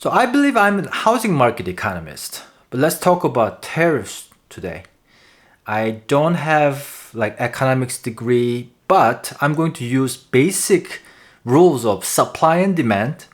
So I believe I'm a housing market economist, but let's talk about tariffs today. I don't have like economics degree, but I'm going to use basic rules of supply and demand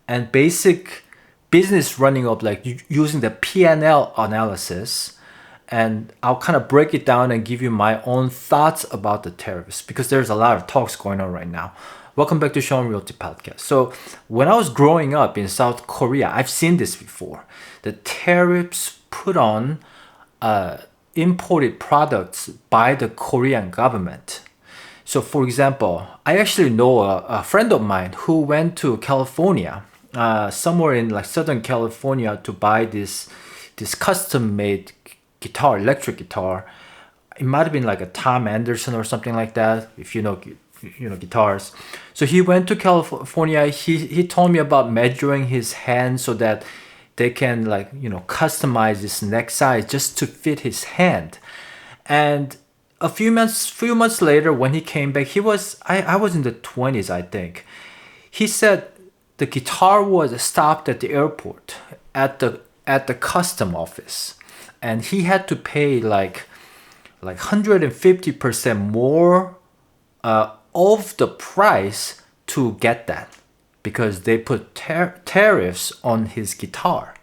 and basic business running of like using the P&L analysis, and I'll kind of break it down and give you my own thoughts about the tariffs because there's a lot of talks going on right now. Welcome back to Shawn Realty podcast. So when I was growing up in South Korea, I've seen this before. The tariffs put on imported products by the Korean government. So for example, I actually know a friend of mine who went to California, somewhere in like Southern California, to buy this custom made guitar, electric guitar. It might have been like a Tom Anderson or something like that, if you know guitars. So he went to California. He told me about measuring his hand so that they can like customize his neck size just to fit his hand. And a few months later, when he came back, I was in the 20s, I think. He said the guitar was stopped at the airport at the custom office, and he had to pay like 150% more of the price to get that because they put tariffs on his guitar.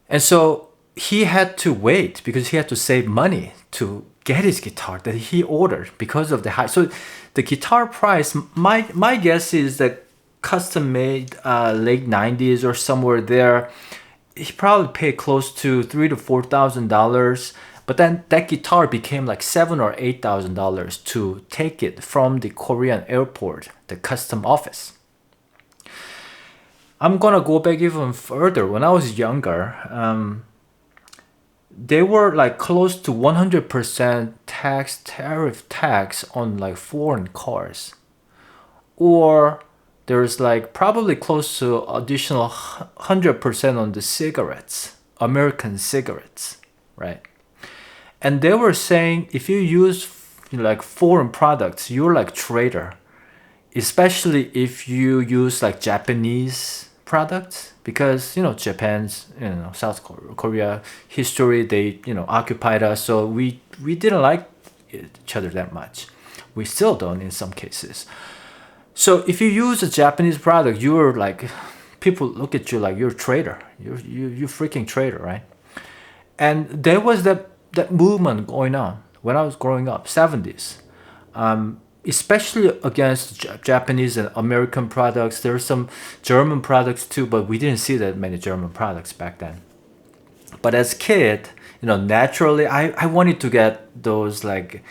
And so he had to wait because he had to save money to get his guitar that he ordered because of the high. So the guitar price, my guess is that custom made late 90s or somewhere there, he probably paid close to $3,000 to $4,000. But then that guitar became like $7,000 or $8,000 to take it from the Korean airport, the custom office. I'm gonna go back even further. When I was younger, they were like close to 100% tariff tax on like foreign cars, or there's like probably close to additional 100% on the cigarettes, American cigarettes, right? And they were saying if you use like foreign products, you're like traitor, especially if you use like Japanese products, because Japan's South Korea history, they occupied us, so we didn't like each other that much. We still don't in some cases. So if you use a Japanese product, you're like, people look at you like you're a traitor. You freaking traitor, right? And there was that movement going on when I was growing up, 70s. Especially against Japanese and American products. There are some German products too, but we didn't see that many German products back then. But as a kid, naturally, I wanted to get those like,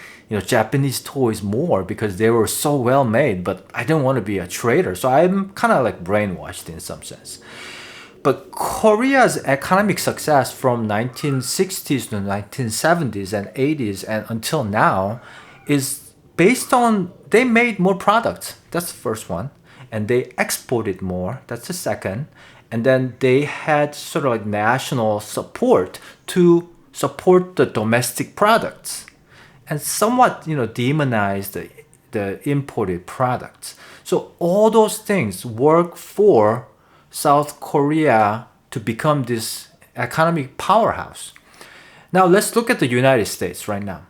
Japanese toys more because they were so well made, but I didn't want to be a trader. So I'm kind of like brainwashed in some sense. But Korea's economic success from 1960s to 1970s and 80s and until now is based on they made more products. That's the first one. And they exported more. That's the second. And then they had sort of like national support to support the domestic products and somewhat, demonize the imported products. So all those things work for South Korea to become this economic powerhouse. Now let's look at the United States right now.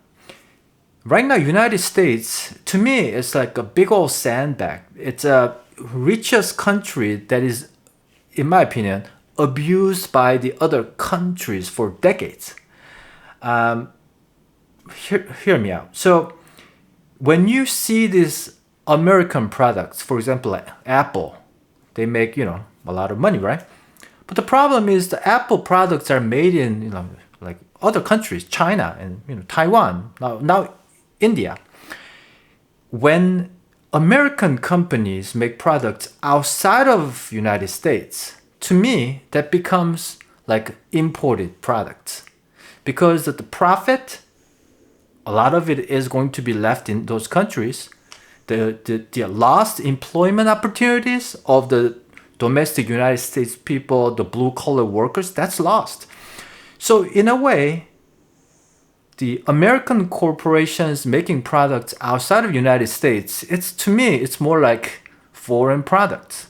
Right now, United States, to me, is like a big old sandbag. It's a richest country that is, in my opinion, abused by the other countries for decades. Hear me out. So when you see these American products, for example, like Apple, they make, a lot of money, right? But the problem is the Apple products are made in, like other countries, China and, Taiwan, now India. When American companies make products outside of United States, to me, that becomes like imported products because the profit, a lot of it is going to be left in those countries. The lost employment opportunities of the domestic United States people, the blue collar workers, that's lost. So in a way, the American corporations making products outside of United States, to me, it's more like foreign products.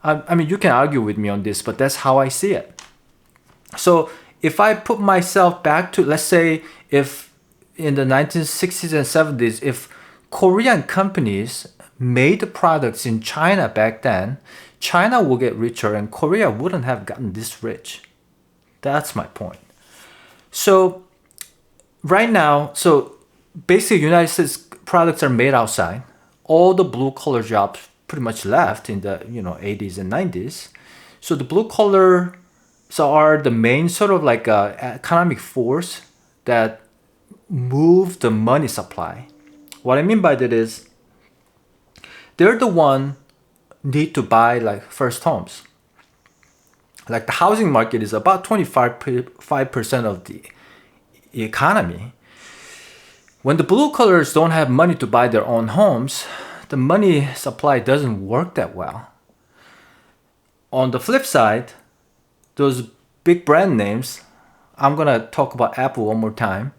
I mean, you can argue with me on this, but that's how I see it. So if I put myself back to, let's say, if in the 1960s and 70s, if Korean companies made products in China back then, China will get richer and Korea wouldn't have gotten this rich. That's my point. So right now, so basically United States products are made outside. All the blue collar jobs pretty much left in the 80s and 90s. So the blue collar are the main sort of like economic force that move the money supply. What I mean by that is they're the one need to buy like first homes. Like the housing market is about 25% of the economy. When the blue collars don't have money to buy their own homes, the money supply doesn't work that well. On the flip side, those big brand names, I'm gonna talk about Apple one more time.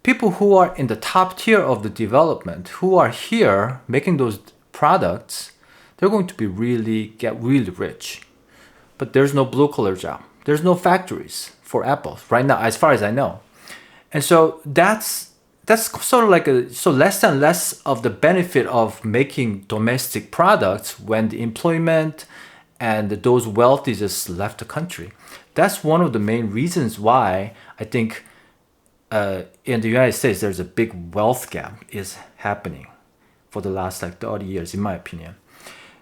People who are in the top tier of the development, who are here making those products, they're going to get really rich. But there's no blue collar job. There's no factories for Apple right now, as far as I know. And so that's sort of like less and less of the benefit of making domestic products when the employment and those wealthy just left the country. That's one of the main reasons why I think in the United States there's a big wealth gap is happening for the last like 30 years, in my opinion.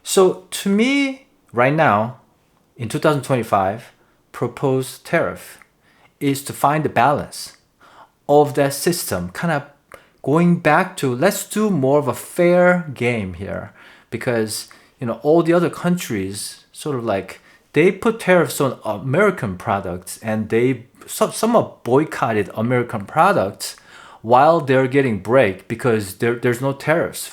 So to me, right now, in 2025, proposed tariff is to find the balance of that system, kind of going back to let's do more of a fair game here, because all the other countries sort of like they put tariffs on American products and they somewhat boycotted American products while they're getting break because there's no tariffs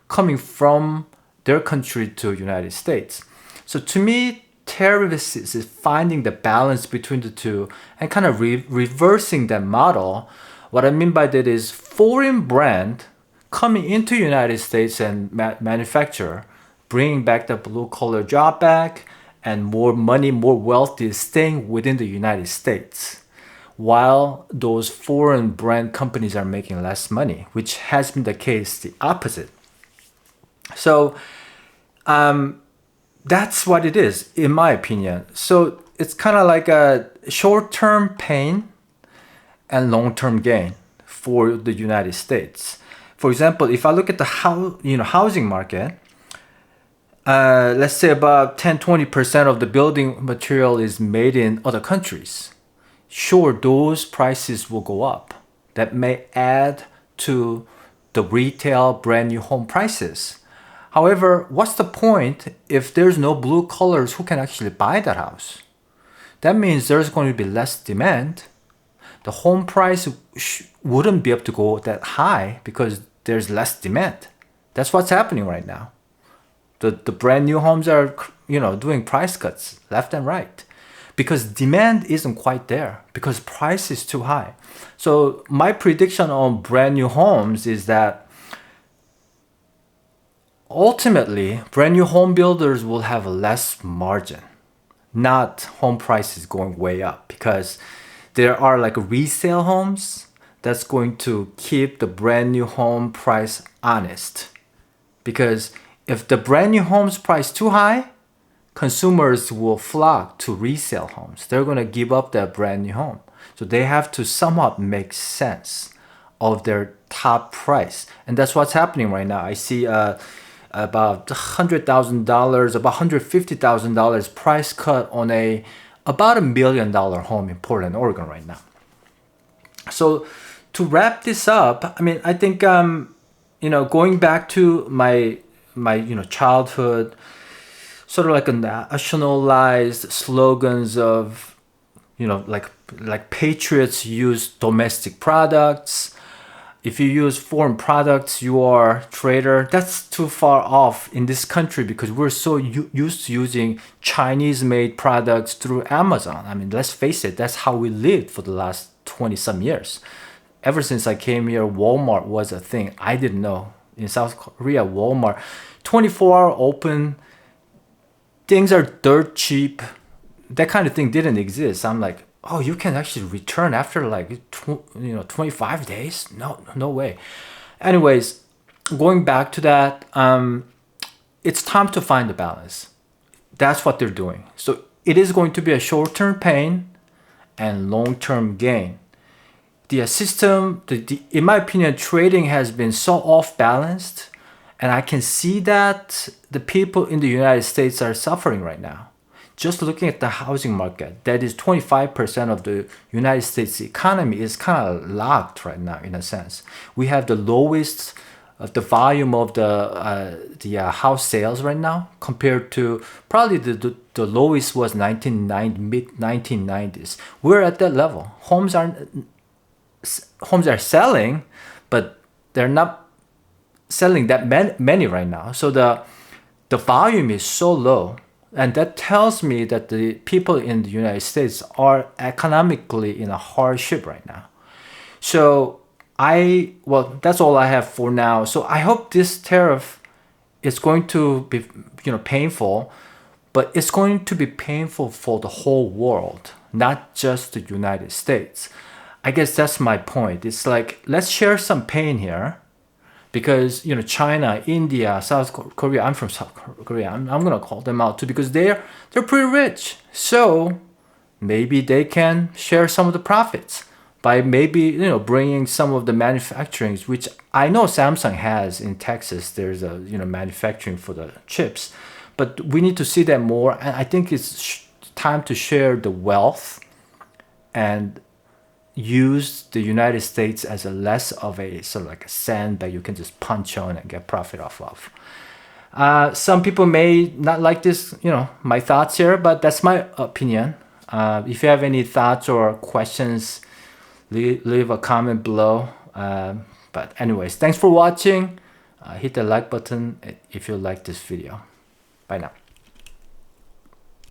coming from their country to United States. So to me, tariffs is finding the balance between the two and kind of reversing that model. What I mean by that is foreign brand coming into United States and manufacture, bringing back the blue collar job back, and more money, more wealth is staying within the United States, while those foreign brand companies are making less money, which has been the case the opposite. So that's what it is, in my opinion. So it's kind of like a short-term pain and long-term gain for the United States. For example, if I look at the housing market, let's say about 10-20% of the building material is made in other countries. Sure, those prices will go up. That may add to the retail brand new home prices. However, what's the point if there's no blue collars who can actually buy that house? That means there's going to be less demand. The home price wouldn't be able to go that high because there's less demand. That's what's happening right now. The brand new homes are doing price cuts left and right because demand isn't quite there because price is too high. So my prediction on brand new homes is that ultimately, brand new home builders will have less margin, not home prices going way up, because there are like resale homes that's going to keep the brand new home price honest. Because if the brand new homes price too high, consumers will flock to resale homes. They're going to give up their brand new home. So they have to somewhat make sense of their top price. And that's what's happening right now. I see about $100,000, about $150,000 price cut on about $1 million home in Portland, Oregon right now. So to wrap this up, I mean, I think going back to my childhood, sort of like a nationalized slogans of like patriots use domestic products. If you use foreign products, you are a traitor. That's too far off in this country because we're so used to using Chinese-made products through Amazon. I mean, let's face it, that's how we lived for the last 20-some years. Ever since I came here, Walmart was a thing. I didn't know. In South Korea, Walmart, 24-hour open, things are dirt cheap, that kind of thing didn't exist. I'm like, oh, you can actually return after like 25 days? No, no way. Anyways, going back to that, it's time to find the balance. That's what they're doing. So it is going to be a short-term pain and long-term gain. The system, in my opinion, trading has been so off-balanced, and I can see that the people in the United States are suffering right now. Just looking at the housing market, that is 25% of the United States economy is kind of locked right now in a sense. We have the lowest the volume of the house sales right now compared to probably the lowest was mid 1990s. We're at that level. Homes are selling, but they're not selling that many right now. So the volume is so low. And that tells me that the people in the United States are economically in a hardship right now. So that's all I have for now. So I hope this tariff is going to be, painful, but it's going to be painful for the whole world, not just the United States. I guess that's my point. It's like, let's share some pain here. Because China, India, South Korea, I'm from South Korea. I'm gonna call them out too because they're pretty rich. So maybe they can share some of the profits by maybe bringing some of the manufacturing, which I know Samsung has in Texas. There's a manufacturing for the chips, but we need to see that more. And I think it's time to share the wealth and use the United States as a less of a sort of like a sand that you can just punch on and get profit off of. Some people may not like this, my thoughts here, but that's my opinion. If you have any thoughts or questions, leave a comment below. But anyways, thanks for watching. Hit the like button if you like this video. Bye now.